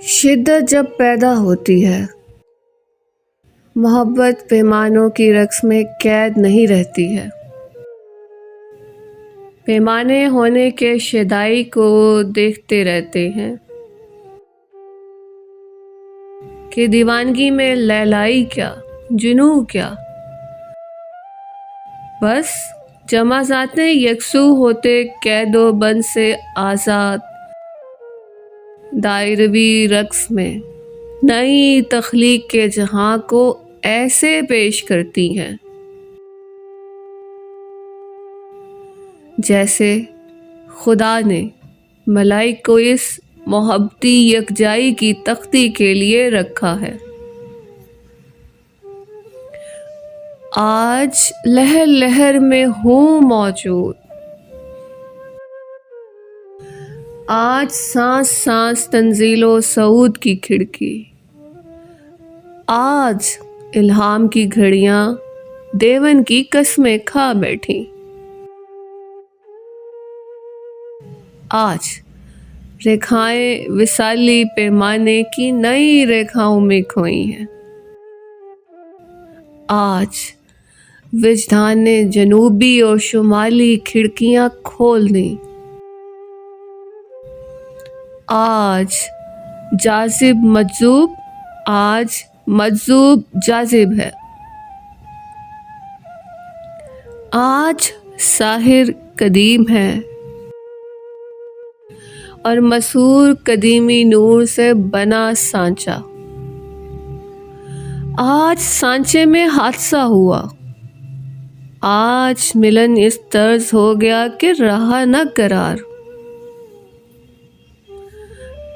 شدت جب پیدا ہوتی ہے، محبت پیمانوں کی رقص میں قید نہیں رہتی ہے۔ پیمانے ہونے کے شیدائی کو دیکھتے رہتے ہیں کہ دیوانگی میں لیلائی کیا، جنوں کیا، بس جمع ذاتیں یکسو ہوتے قید و بند سے آزاد دائروی رقص میں نئی تخلیق کے جہاں کو ایسے پیش کرتی ہیں جیسے خدا نے ملائک کو اس محبتی یکجائی کی تختی کے لیے رکھا ہے۔ آج لہر لہر میں ہوں موجود، آج سانس سانس تنزیل و صعود کی کھڑکی، آج الہام کی گھڑیاں دیون کی قسمیں کھا بیٹھی، آج ریکھائیں وصالی پیمانے کی نئی ریکھاؤں میں کھوئی ہیں، آج وجدان نے جنوبی اور شمالی کھڑکیاں کھول دیں، آج جاذب مجذوب، آج مجذوب جاذب ہے، آج ساحر قدیم ہے اور مسحور قدیمی نور سے بنا سانچہ، آج سانچے میں حادثہ ہوا، آج ملن اس طرز ہو گیا کہ رہا نہ قرار،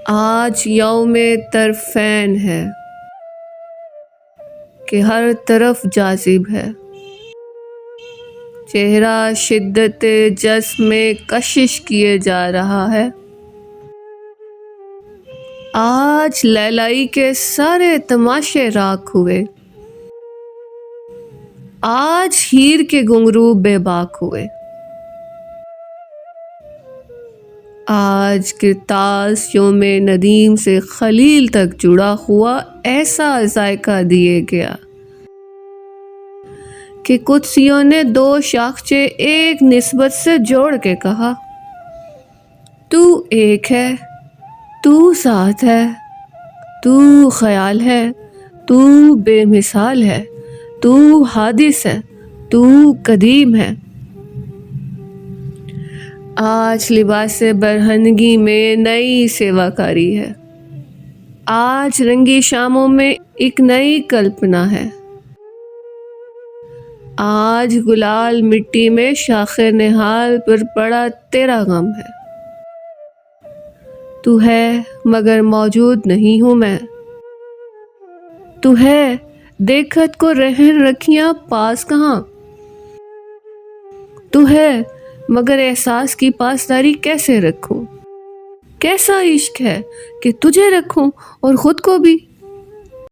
آج یوم طرفین ہے کہ ہر طرف جاذب ہے، چہرہ شدت جسم میں کشش کیے جا رہا ہے، آج لیلائی کے سارے تماشے راکھ ہوئے، آج ہیر کے گھنگرو بے باک ہوئے، آج کرتاس یوم ندیم سے خلیل تک جڑا ہوا ایسا ذائقہ دیے گیا کہ قدسیوں نے دو شاخچے ایک نسبت سے جوڑ کے کہا، تو ایک ہے، تو ذات ہے، تو خیال ہے، تو بے مثال ہے، تو حادث ہے، تو قدیم ہے۔ آج لباس برہنگی میں نئی سیواکاری ہے، آج رنگی شاموں میں ایک نئی کلپنا ہے، آج گلال مٹی میں شاخ نہال پر پڑا تیرا غم ہے، تو ہے مگر موجود نہیں ہوں میں، تو ہے دیکھت کو رہن رکھیاں پاس کہاں، تو ہے مگر احساس کی پاسداری کیسے رکھوں، کیسا عشق ہے کہ تجھے رکھوں اور خود کو بھی۔